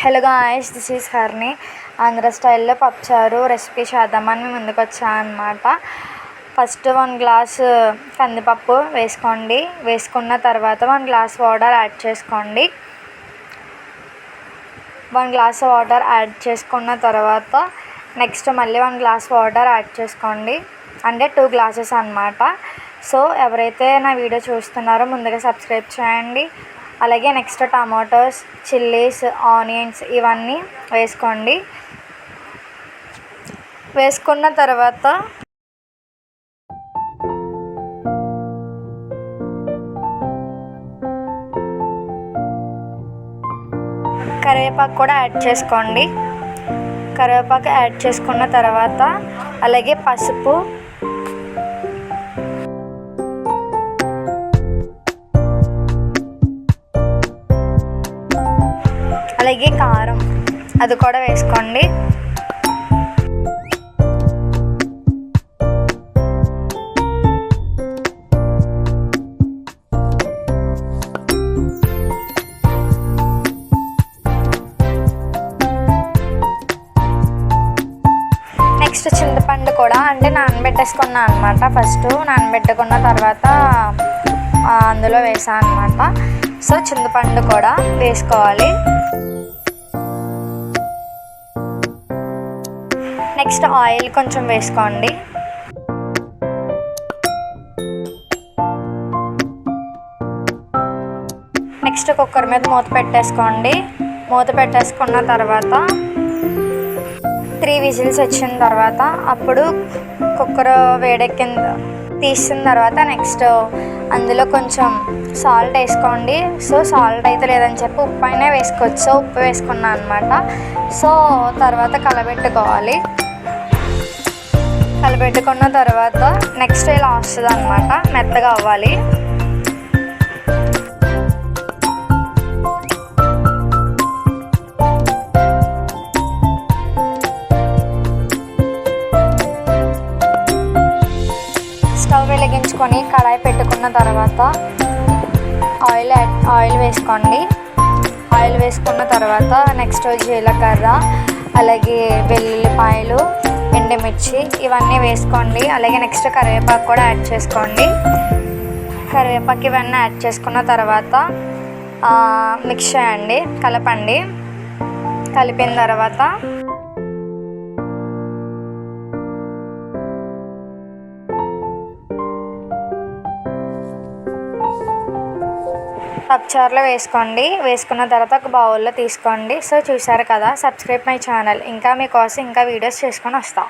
Hello guys, this is Harni. Andhra స్టైల్లో పప్పుచారు recipe చేద్దామని మేము ముందుకు వచ్చాను అనమాట. ఫస్ట్ 1 గ్లాసు కందిపప్పు వేసుకోండి. వేసుకున్న తర్వాత 1 గ్లాస్ వాటర్ యాడ్ చేసుకోండి. 1 గ్లాస్ వాటర్ యాడ్ చేసుకున్న తర్వాత నెక్స్ట్ మళ్ళీ 1 గ్లాస్ వాటర్ యాడ్ చేసుకోండి. అంటే 2 గ్లాసెస్ అనమాట. సో ఎవరైతే నా వీడియో చూస్తున్నారో ముందుగా సబ్స్క్రైబ్ చేయండి. అలాగే నెక్స్ట్ టమాటోస్, చిల్లీస్, ఆనియన్స్ ఇవన్నీ వేసుకోండి. వేసుకున్న తర్వాత కరివేపాకు కూడా యాడ్ చేసుకోండి. కరివేపాకు యాడ్ చేసుకున్న తర్వాత అలాగే పసుపు, అలాగే కారం అది కూడా వేసుకోండి. నెక్స్ట్ చింతపండు కూడా అంటే నానబెట్టేసుకున్నాను అనమాట. ఫస్ట్ నానబెట్టుకున్న తర్వాత అందులో వేసాను అనమాట. సో చింతపండు కూడా వేసుకోవాలి. నెక్స్ట్ ఆయిల్ కొంచెం వేసుకోండి. నెక్స్ట్ కుక్కర్ మీద మూత పెట్టేసుకోండి. మూత పెట్టేసుకున్న తర్వాత 3 విజిల్స్ వచ్చిన తర్వాత అప్పుడు కుక్కర్ తీసిన తర్వాత నెక్స్ట్ అందులో కొంచెం సాల్ట్ వేసుకోండి. సో సాల్ట్ అయితే లేదని చెప్పి ఉప్పు అయినా వేసుకోవచ్చు. సో ఉప్పు వేసుకున్నాను అనమాట. సో తర్వాత కలబెట్టుకోవాలి. కలబెట్టుకున్న తర్వాత నెక్స్ట్ ఇలా వస్తుంది అనమాట. మెత్తగా అవ్వాలి. స్టవ్ వెలిగించుకొని కడాయి పెట్టుకున్న తర్వాత ఆయిల్ వేసుకోండి. ఆయిల్ వేసుకున్న తర్వాత నెక్స్ట్ జీలకర్ర, అలాగే వెల్లుల్లిపాయలు, ఎండుమిర్చి ఇవన్నీ వేసుకోండి. అలాగే నెక్స్ట్ కరివేపాకు కూడా యాడ్ చేసుకోండి. కరివేపాకు ఇవన్నీ యాడ్ చేసుకున్న తర్వాత మిక్స్ చేయండి, కలపండి. కలిపిన తర్వాత పప్పుచారులో వేసుకోండి. వేసుకున్న తర్వాత ఒక బౌల్లో తీసుకోండి. సో చూసారు కదా, సబ్స్క్రైబ్ మై ఛానల్. ఇంకా మీకోసం ఇంకా వీడియోస్ చేసుకొని వస్తాం.